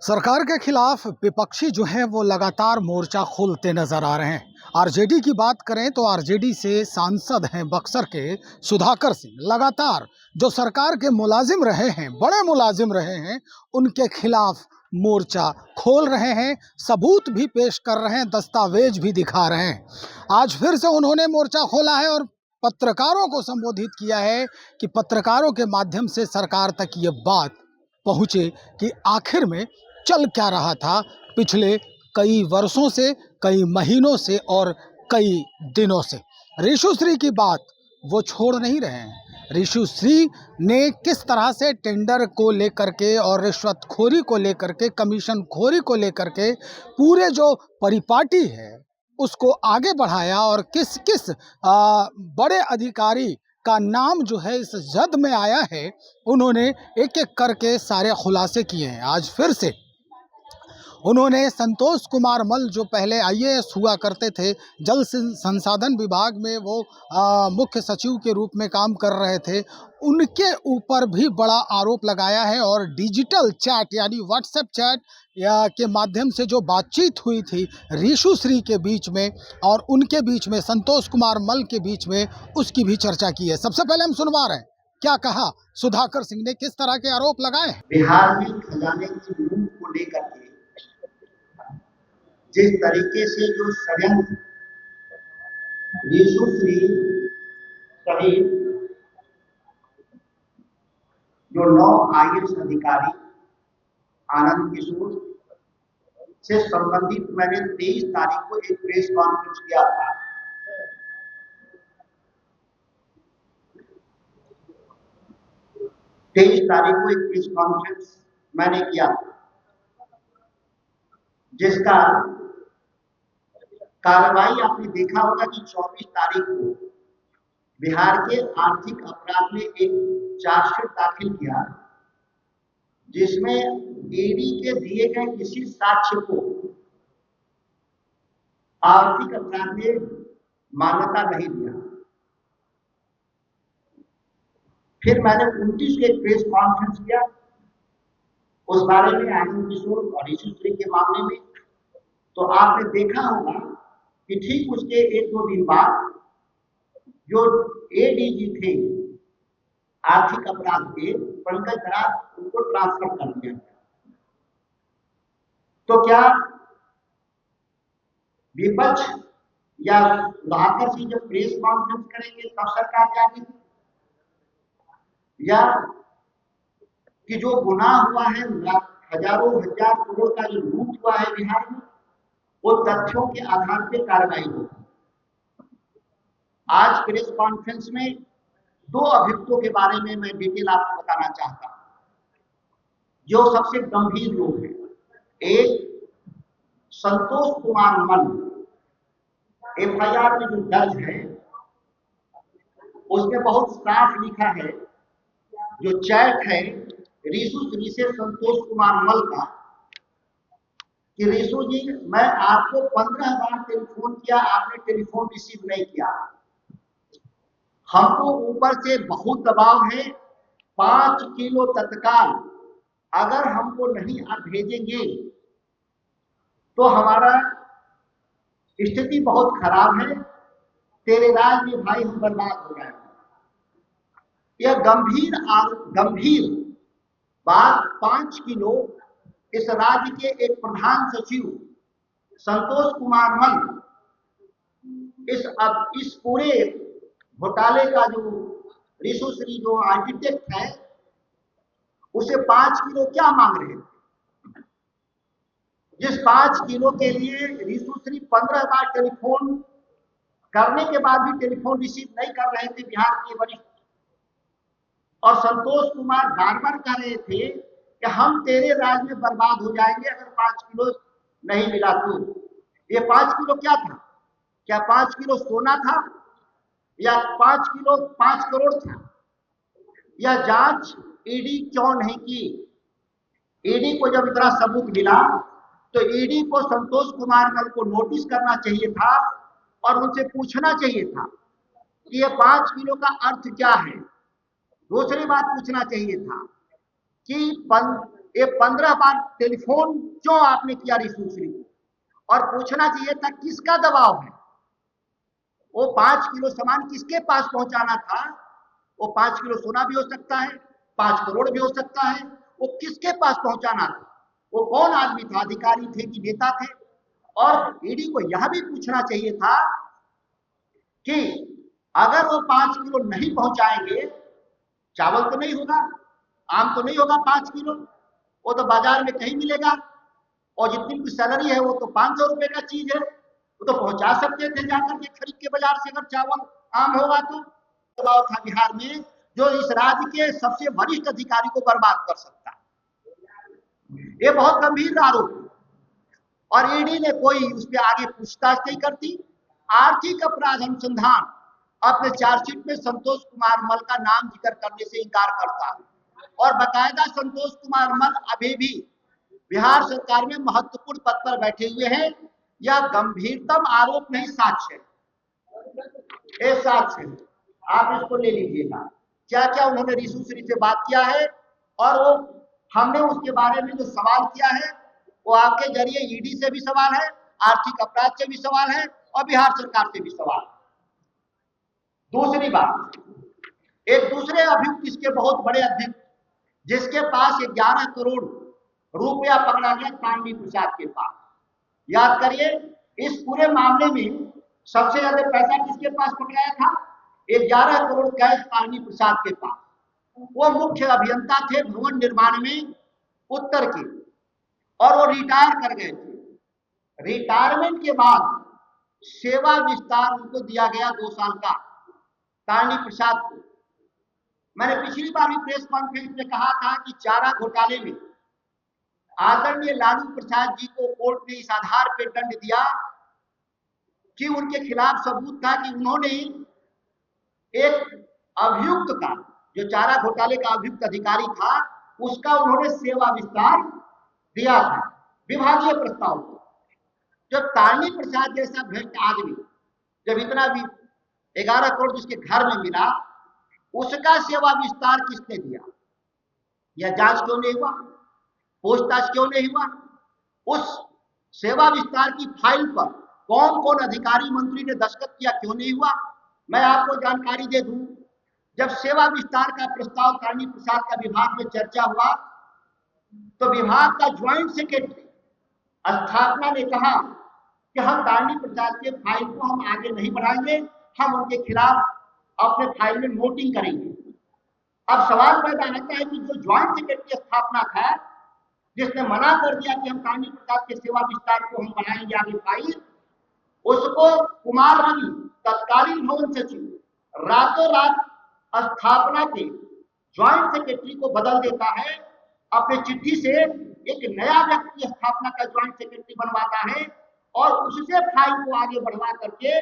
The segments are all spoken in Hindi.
सरकार के खिलाफ विपक्षी जो हैं वो लगातार मोर्चा खोलते नजर आ रहे हैं। आरजेडी की बात करें तो आरजेडी से सांसद हैं बक्सर के सुधाकर सिंह, लगातार जो सरकार के मुलाजिम रहे हैं, बड़े मुलाजिम रहे हैं, उनके खिलाफ मोर्चा खोल रहे हैं, सबूत भी पेश कर रहे हैं, दस्तावेज भी दिखा रहे हैं। आज फिर से उन्होंने मोर्चा खोला है और पत्रकारों को संबोधित किया है कि पत्रकारों के माध्यम से सरकार तक ये बात पहुँचे कि आखिर में चल क्या रहा था पिछले कई वर्षों से, कई महीनों से और कई दिनों से। ऋषु श्री की बात वो छोड़ नहीं रहे हैं। ऋषु श्री ने किस तरह से टेंडर को लेकर के और रिश्वतखोरी को लेकर के, कमीशन खोरी को लेकर के पूरे जो परिपाटी है उसको आगे बढ़ाया और किस किस बड़े अधिकारी का नाम जो है इस जद में आया है, उन्होंने एक एक करके सारे खुलासे किए हैं। आज फिर से उन्होंने संतोष कुमार मल, जो पहले आईएएस हुआ करते थे, जल संसाधन विभाग में वो मुख्य सचिव के रूप में काम कर रहे थे, उनके ऊपर भी बड़ा आरोप लगाया है। और डिजिटल चैट यानी व्हाट्सएप चैट के माध्यम से जो बातचीत हुई थी ऋषु श्री के बीच में और उनके बीच में, संतोष कुमार मल के बीच में, उसकी भी चर्चा की है। सबसे पहले हम सुनवा रहे हैं क्या कहा सुधाकर सिंह ने, किस तरह के आरोप लगाए। बिहार में खजाने की लूट को लेकर के जिस तरीके से जो षड्यंत्र ऋषु श्री सहित जो 9 आईएएस अधिकारी आनंद किशोर से संबंधित मैंने 23 तारीख को एक प्रेस कॉन्फ्रेंस किया था। तेईस तारीख को एक प्रेस कॉन्फ्रेंस मैंने किया था, जिसका कार्रवाई आपने देखा होगा कि 24 तारीख को बिहार के आर्थिक अपराध में एक चार्जशीट दाखिल किया, जिसमें ईडी के दिए गए किसी साक्ष्य को आर्थिक अपराध में मान्यता नहीं दिया। फिर मैंने 29 को एक प्रेस कॉन्फ्रेंस किया उस बारे में, आनंद किशोर और ऋषु श्री के मामले में। तो आपने देखा होगा कि ठीक उसके 1-2 दिन बाद जो एडीजी थे आर्थिक अपराध के, पंकज दराज, उनको ट्रांसफर कर दिया गया। तो क्या विपक्ष या सुधाकर सिंह जब प्रेस कॉन्फ्रेंस करेंगे तब सरकार जाएगी, या कि जो गुनाह हुआ है, हजारों हजार करोड़ का जो लूट हुआ है बिहार में, वो तथ्यों के आधार पर कार्रवाई होगी। आज प्रेस कॉन्फ्रेंस में 2 अभियुक्तों के बारे में मैं डिटेल आपको बताना चाहता हूं, जो सबसे गंभीर लोग हैं। एक संतोष कुमार मल, एफआईआर में जो दर्ज है उसमें बहुत साफ लिखा है, जो चैट है ऋषु श्री से संतोष कुमार मल का, कि ऋषु जी, मैं आपको 15 बार टेलीफोन किया, आपने टेलीफोन रिसीव नहीं किया। हमको ऊपर से बहुत दबाव है, 5 किलो तत्काल अगर हमको नहीं आप भेजेंगे तो हमारा स्थिति बहुत खराब है, तेरे राज में भाई हम बर्बाद हो जाएंगे। यह गंभीर बात 5 किलो इस राज्य के एक प्रधान सचिव संतोष कुमार मल, इस पूरे घोटाले का जो ऋषु श्री जो आर्किटेक्ट है, उसे 5 किलो क्या मांग रहे थे, जिस 5 किलो के लिए ऋषु श्री 15 बार टेलीफोन करने के बाद भी टेलीफोन रिसीव नहीं कर रहे थे बिहार के वरिष्ठ, और संतोष कुमार बार बार कह रहे थे कि हम तेरे राज में बर्बाद हो जाएंगे अगर 5 किलो नहीं मिला तो। ये 5 किलो क्या था? क्या 5 किलो सोना था, या 5 किलो 5 करोड़ था? यह जांच ईडी क्यों नहीं की? ईडी को जब इतना सबूत मिला तो ईडी को संतोष कुमार मल को नोटिस करना चाहिए था और उनसे पूछना चाहिए था कि यह 5 किलो का अर्थ क्या है। दूसरी बात पूछना चाहिए था कि ये 15 बार टेलीफोन क्यों आपने किया रिशु को? और पूछना चाहिए था किसका दबाव है? वो 5 किलो सामान किसके पास पहुंचाना था? वो 5 किलो सोना भी हो सकता है, 5 करोड़ भी हो सकता है। वो किसके पास पहुंचाना था? वो कौन आदमी था? अधिकारी थे कि नेता थे? और ईडी को यह भी पूछना चाहिए था कि अगर वो 5 किलो नहीं पहुंचाएंगे, चावल तो नहीं होगा, आम तो नहीं होगा 5 किलो, वो तो बाजार में कहीं मिलेगा, और जितनी की सैलरी है वो तो 500 रुपए का चीज है, वो तो पहुंचा सकते थे जाकर के खरीद के बाजार से, अगर चावल आम होगा तो। दबाव था बिहार में जो इस राज्य के सबसे वरिष्ठ अधिकारी को बर्बाद कर सकता है। ये बहुत गंभीर आरोप है और ईडी ने कोई उस पर आगे पूछताछ नहीं करती। आर्थिक अपराध अनुसंधान अपने चार्जशीट में संतोष कुमार मल का नाम जिक्र करने से इंकार करता है और बाकायदा संतोष कुमार मल अभी भी बिहार सरकार में महत्वपूर्ण पद पर बैठे हुए हैं। यह गंभीरतम आरोप नहीं, साक्ष्य है, ये साक्ष्य है, आप इसको ले लीजिएगा। क्या क्या उन्होंने रिशु से बात किया है और वो हमने उसके बारे में जो सवाल किया है वो आपके जरिए ईडी से भी सवाल है, आर्थिक अपराध से भी सवाल है और बिहार सरकार से भी सवाल है। दूसरी बात, एक दूसरे अभियुक्त इसके बहुत बड़े अध्यक्ष जिसके पास 11 करोड़ रुपया पकड़ा गया तांडवी प्रसाद के पास। याद करिए, इस पूरे मामले में सबसे ज्यादा पैसा किसके पास पकड़ाया था? 11 करोड़ कैश तांडवी प्रसाद के पास। वो मुख्य अभियंता थे भवन निर्माण में उत्तर के और वो रिटायर कर गए थे। रिटायरमेंट के बाद सेवा विस्तार उनको दिया गया 2 साल का, तांडवी प्रसाद को। मैंने पिछली बार भी प्रेस कॉन्फ्रेंस में कहा था कि चारा घोटाले में आदरणीय लालू प्रसाद जी को कोर्ट ने इस आधार पर दंड दिया कि उनके खिलाफ सबूत था कि उन्होंने एक अभियुक्त का, जो चारा घोटाले का अभियुक्त अधिकारी था, उसका उन्होंने सेवा विस्तार दिया था विभागीय प्रस्ताव को। जब तांडवी प्रसाद जैसा भ्रष्ट आदमी जब इतना भी 11 करोड़ जिसके घर में मिला, उसका सेवा विस्तार किसने दिया? यह जांच क्यों नहीं हुआ? पूछताछ क्यों नहीं हुआ? उस सेवा विस्तार की फाइल पर कौन कौन अधिकारी मंत्री ने दस्तखत किया, क्यों नहीं हुआ? मैं आपको जानकारी दे दूं, जब सेवा विस्तार का प्रस्ताव तांडवी प्रसाद का विभाग में चर्चा हुआ तो विभाग का ज्वाइंट सेक्रेटरी स्थापना ने कहा कि हम तांडवी प्रसाद के फाइल को हम आगे नहीं बढ़ाएंगे, हम उनके खिलाफ अपने फाइल में नोटिंग करेंगे। अब सवाल पैदा होता है कि जो ज्वाइंट सेक्रेटरी स्थापना था, जिसने मना कर दिया कि हम तांडवी प्रसाद के सेवा विस्तार को हम बढ़ाएंगे आगे फाइल, उसको कुमार रवि तत्कालीन भवन सचिव रातों रात स्थापना के ज्वाइंट सेक्रेटरी को बदल देता है, अपने चिट्ठी से एक नया व्यक्ति स्थापना का ज्वाइंट सेक्रेटरी बनवाता है और उससे फाइल को आगे बढ़वा करके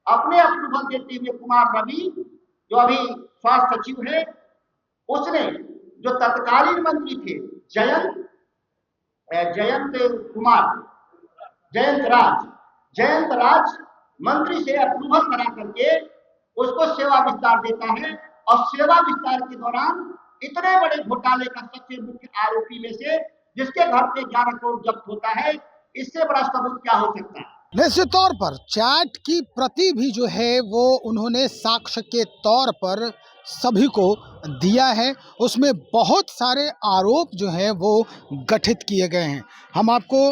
अपने अप्रूवल देते हुए कुमार रवि, जो अभी स्वास्थ्य सचिव है, उसने जो तत्कालीन मंत्री थे जयंत राज मंत्री से अप्रूवल करा करके उसको सेवा विस्तार देता है और सेवा विस्तार के दौरान इतने बड़े घोटाले का सबसे मुख्य आरोपी में से जिसके घर से 11 करोड़ जब्त होता है, इससे बड़ा सबूत क्या हो सकता है? निश्चित तौर पर चैट की प्रति भी जो है वो उन्होंने साक्ष्य के तौर पर सभी को दिया है। उसमें बहुत सारे आरोप जो हैं वो गठित किए गए हैं। हम आपको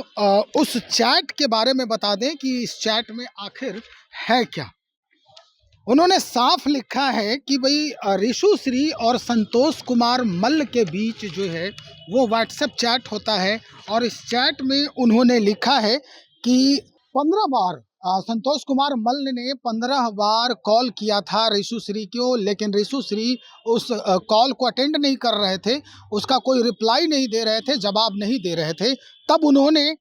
उस चैट के बारे में बता दें कि इस चैट में आखिर है क्या। उन्होंने साफ लिखा है कि भाई रिशु श्री और संतोष कुमार मल्ल के बीच जो है वो व्हाट्सएप चैट होता है और इस चैट में उन्होंने लिखा है कि 15 बार संतोष कुमार मल्ल ने 15 बार कॉल किया था रिशु श्री को, लेकिन रिशु श्री उस कॉल को अटेंड नहीं कर रहे थे, उसका कोई रिप्लाई नहीं दे रहे थे, जवाब नहीं दे रहे थे। तब उन्होंने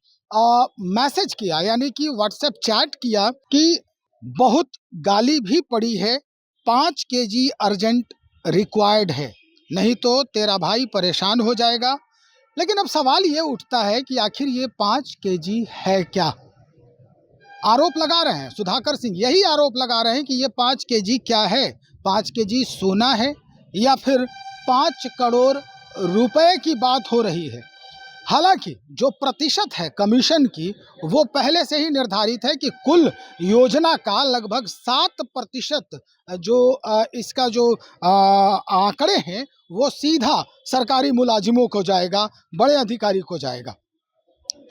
मैसेज किया, यानी कि व्हाट्सएप चैट किया कि बहुत गाली भी पड़ी है, 5 kg अर्जेंट रिक्वायर्ड है, नहीं तो तेरा भाई परेशान हो जाएगा। लेकिन अब सवाल ये उठता है कि आखिर ये 5 kg है क्या? आरोप लगा रहे हैं सुधाकर सिंह, यही आरोप लगा रहे हैं कि ये 5 kg क्या है? 5 kg सोना है या फिर 5 करोड़ रुपए की बात हो रही है? हालांकि जो प्रतिशत है कमीशन की वो पहले से ही निर्धारित है कि कुल योजना का लगभग 7% जो इसका जो आंकड़े हैं वो सीधा सरकारी मुलाजिमों को जाएगा, बड़े अधिकारी को जाएगा।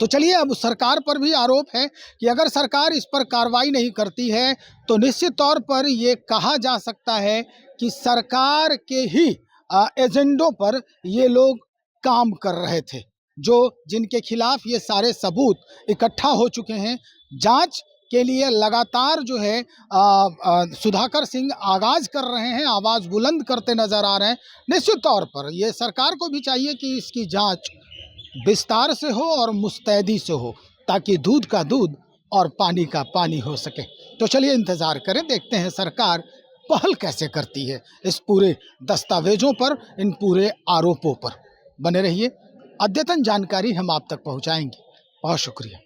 तो चलिए, अब सरकार पर भी आरोप है कि अगर सरकार इस पर कार्रवाई नहीं करती है तो निश्चित तौर पर ये कहा जा सकता है कि सरकार के ही एजेंडों पर ये लोग काम कर रहे थे, जो जिनके खिलाफ ये सारे सबूत इकट्ठा हो चुके हैं। जांच के लिए लगातार जो है सुधाकर सिंह आगाज कर रहे हैं, आवाज़ बुलंद करते नजर आ रहे हैं। निश्चित तौर पर ये सरकार को भी चाहिए कि इसकी जांच विस्तार से हो और मुस्तैदी से हो, ताकि दूध का दूध और पानी का पानी हो सके। तो चलिए इंतज़ार करें, देखते हैं सरकार पहल कैसे करती है इस पूरे दस्तावेजों पर, इन पूरे आरोपों पर। बने रहिए, अद्यतन जानकारी हम आप तक पहुंचाएंगे। बहुत शुक्रिया।